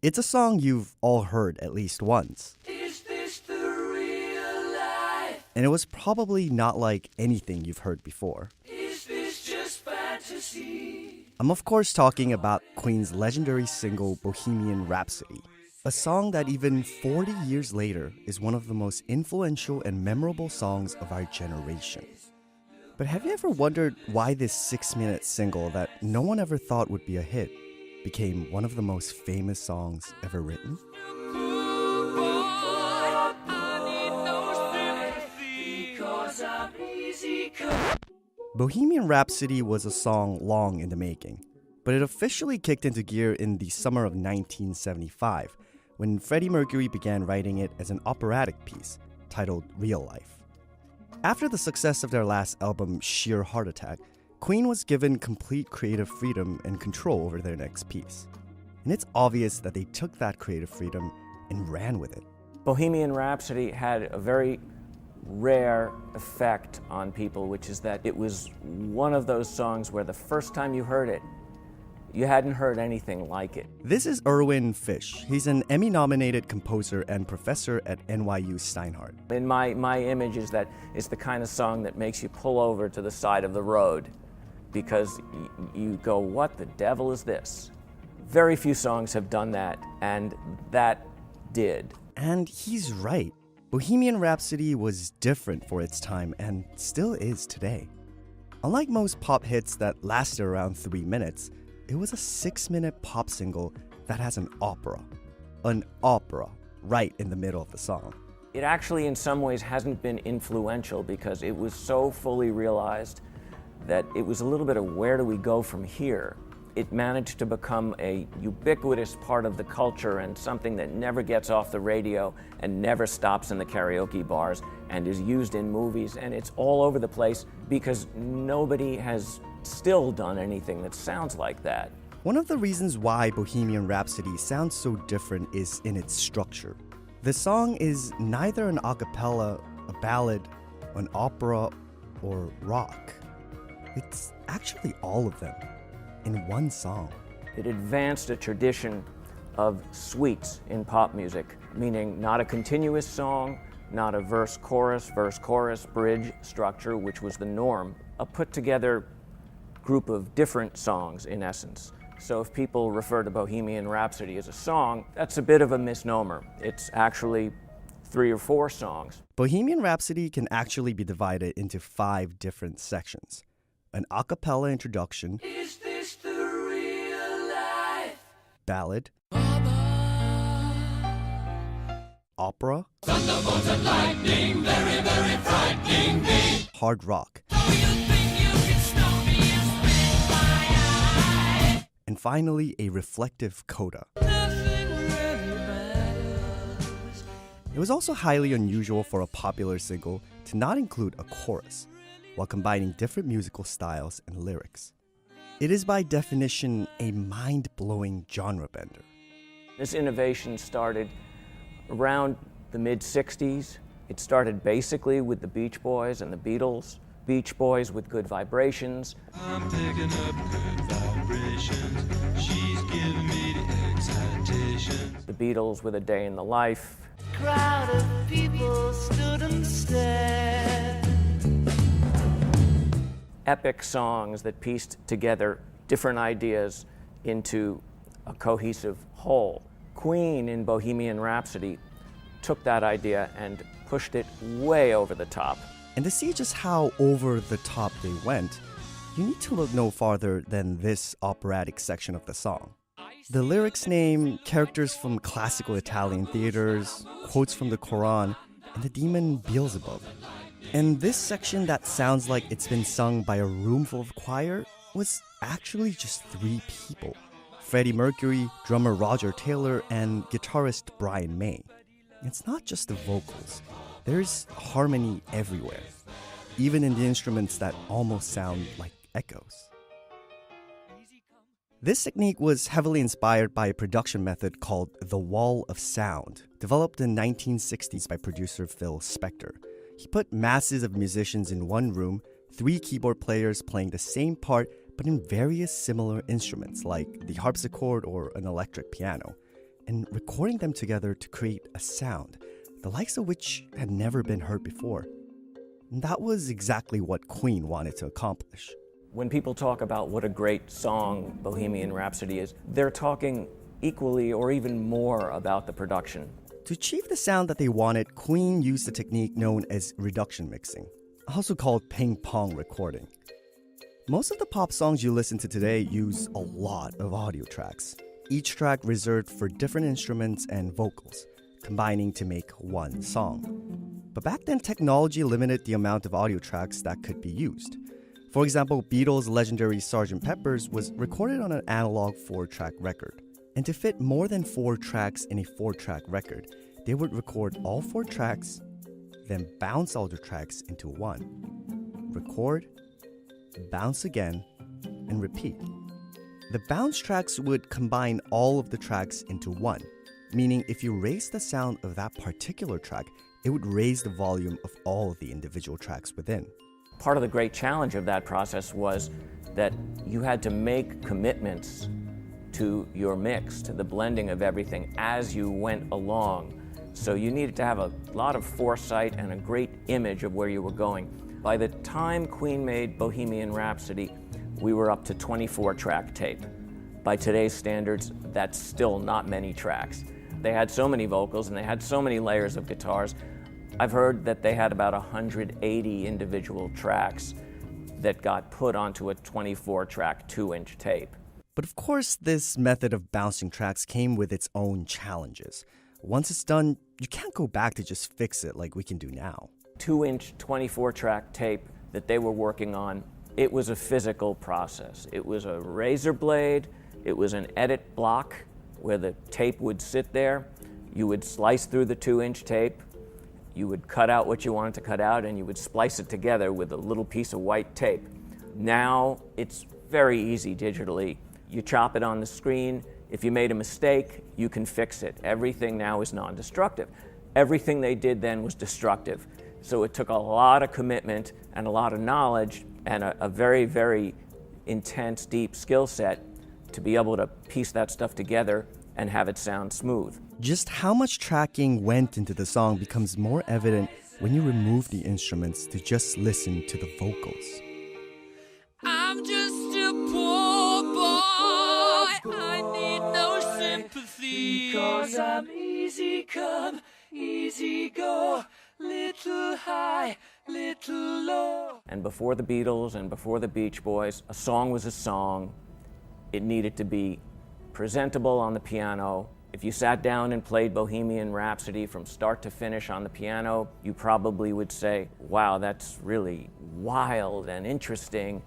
It's a song you've all heard at least once. Is this the real life? And it was probably not like anything you've heard before. Is this just fantasy? I'm of course talking about Queen's legendary single Bohemian Rhapsody, a song that even 40 years later is one of the most influential and memorable songs of our generation. But have you ever wondered why this 6-minute single that no one ever thought would be a hit became one of the most famous songs ever written? Bohemian Rhapsody was a song long in the making, but it officially kicked into gear in the summer of 1975 when Freddie Mercury began writing it as an operatic piece titled Real Life. After the success of their last album, Sheer Heart Attack, Queen was given complete creative freedom and control over their next piece. And it's obvious that they took that creative freedom and ran with it. Bohemian Rhapsody had a very rare effect on people, which is that it was one of those songs where the first time you heard it, you hadn't heard anything like it. This is Erwin Fish. He's an Emmy-nominated composer and professor at NYU Steinhardt. In my image is that it's the kind of song that makes you pull over to the side of the road because you go, what the devil is this? Very few songs have done that, and that did. And he's right. Bohemian Rhapsody was different for its time and still is today. Unlike most pop hits that lasted around 3 minutes, it was a 6-minute pop single that has an opera right in the middle of the song. It actually in some ways hasn't been influential because it was so fully realized that it was a little bit of where do we go from here. It managed to become a ubiquitous part of the culture and something that never gets off the radio and never stops in the karaoke bars and is used in movies, and it's all over the place because nobody has still done anything that sounds like that. One of the reasons why Bohemian Rhapsody sounds so different is in its structure. The song is neither an a cappella, a ballad, an opera, or rock. It's actually all of them in one song. It advanced a tradition of suites in pop music, meaning not a continuous song, not a verse-chorus, bridge structure, which was the norm, a put-together group of different songs in essence. So if people refer to Bohemian Rhapsody as a song, that's a bit of a misnomer. It's actually 3 or 4 songs. Bohemian Rhapsody can actually be divided into 5 different sections. An a cappella introduction, Is this the real life? ballad, opera, Thunderbolts and lightning, very, very frightening me. hard rock, and finally a reflective coda. It was also highly unusual for a popular single to not include a chorus, while combining different musical styles and lyrics. It is by definition a mind-blowing genre bender. This innovation started around the mid-60s. It started basically with the Beach Boys and the Beatles. Beach Boys with Good Vibrations. I'm picking up good vibrations. She's giving me the excitation. The Beatles with A Day in the Life. Crowd of people stood and stared. Epic songs that pieced together different ideas into a cohesive whole. Queen in Bohemian Rhapsody took that idea and pushed it way over the top. And to see just how over the top they went, you need to look no farther than this operatic section of the song. The lyrics name characters from classical Italian theaters, quotes from the Quran, and the demon Beelzebub. And this section that sounds like it's been sung by a room full of choir was actually just 3 people: Freddie Mercury, drummer Roger Taylor, and guitarist Brian May. It's not just the vocals. There's harmony everywhere, even in the instruments that almost sound like echoes. This technique was heavily inspired by a production method called the Wall of Sound, developed in the 1960s by producer Phil Spector. He put masses of musicians in one room, 3 keyboard players playing the same part but in various similar instruments like the harpsichord or an electric piano. and recording them together to create a sound, the likes of which had never been heard before. And that was exactly what Queen wanted to accomplish. When people talk about what a great song Bohemian Rhapsody is, they're talking equally or even more about the production. To achieve the sound that they wanted, Queen used a technique known as reduction mixing, also called ping pong recording. Most of the pop songs you listen to today use a lot of audio tracks, each track reserved for different instruments and vocals, combining to make one song. But back then, technology limited the amount of audio tracks that could be used. For example, Beatles' legendary Sgt. Pepper's was recorded on an analog 4-track record. And to fit more than 4 tracks in a 4-track record, they would record all 4 tracks, then bounce all the tracks into one. Record, bounce again, and repeat. The bounce tracks would combine all of the tracks into one, meaning if you raise the sound of that particular track, it would raise the volume of all of the individual tracks within. Part of the great challenge of that process was that you had to make commitments to your mix, to the blending of everything as you went along. So you needed to have a lot of foresight and a great image of where you were going. By the time Queen made Bohemian Rhapsody, we were up to 24-track tape. By today's standards, that's still not many tracks. They had so many vocals and they had so many layers of guitars. I've heard that they had about 180 individual tracks that got put onto a 24-track 2-inch tape. But of course, this method of bouncing tracks came with its own challenges. Once it's done, you can't go back to just fix it like we can do now. 2-inch 24-track tape that they were working on, it was a physical process. It was a razor blade, it was an edit block where the tape would sit there. You would slice through the 2-inch tape, you would cut out what you wanted to cut out, and you would splice it together with a little piece of white tape. Now, it's very easy digitally. You chop it on the screen. If you made a mistake, you can fix it. Everything now is non-destructive. Everything they did then was destructive. So it took a lot of commitment and a lot of knowledge and a very, very intense, deep skill set to be able to piece that stuff together and have it sound smooth. Just how much tracking went into the song becomes more evident when you remove the instruments to just listen to the vocals. I'm just a poor boy. I need no sympathy. Because I'm easy come, easy go. Little high, little low. And before the Beatles and before the Beach Boys, a song was a song. It needed to be presentable on the piano. If you sat down and played Bohemian Rhapsody from start to finish on the piano, you probably would say, wow, that's really wild and interesting.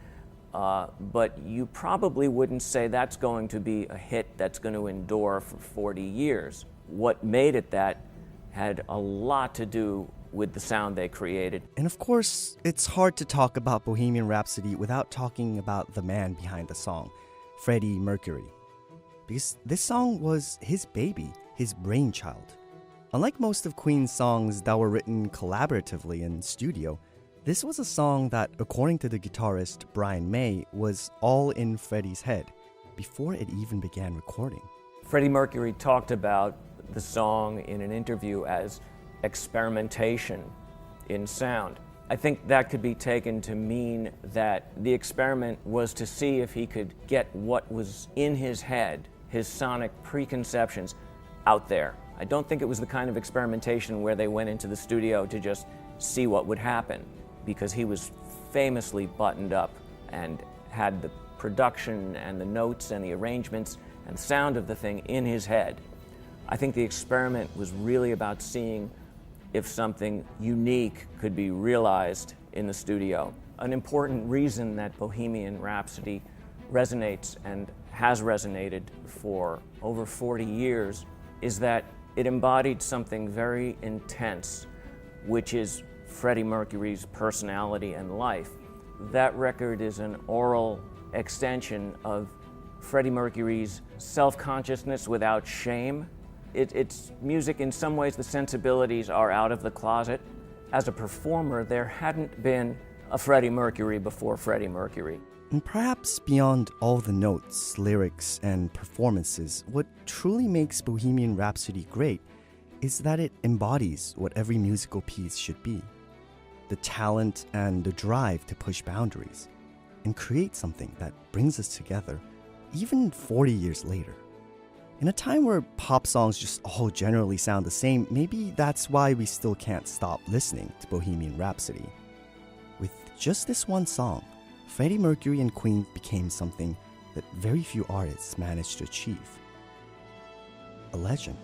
But you probably wouldn't say that's going to be a hit that's going to endure for 40 years. What made it that had a lot to do with the sound they created. And of course, it's hard to talk about Bohemian Rhapsody without talking about the man behind the song, Freddie Mercury. Because this song was his baby, his brainchild. Unlike most of Queen's songs that were written collaboratively in studio, this was a song that, according to the guitarist Brian May, was all in Freddie's head before it even began recording. Freddie Mercury talked about the song in an interview as experimentation in sound. I think that could be taken to mean that the experiment was to see if he could get what was in his head, his sonic preconceptions, out there. I don't think it was the kind of experimentation where they went into the studio to just see what would happen, because he was famously buttoned up and had the production and the notes and the arrangements and the sound of the thing in his head. I think the experiment was really about seeing if something unique could be realized in the studio. An important reason that Bohemian Rhapsody resonates and has resonated for over 40 years is that it embodied something very intense, which is Freddie Mercury's personality and life. That record is an oral extension of Freddie Mercury's self-consciousness without shame. It's music. In some ways, the sensibilities are out of the closet. As a performer, there hadn't been a Freddie Mercury before Freddie Mercury. And perhaps beyond all the notes, lyrics, and performances, what truly makes Bohemian Rhapsody great is that it embodies what every musical piece should be. The talent and the drive to push boundaries and create something that brings us together even 40 years later. In a time where pop songs just all generally sound the same, maybe that's why we still can't stop listening to Bohemian Rhapsody. With just this one song, Freddie Mercury and Queen became something that very few artists managed to achieve. A legend.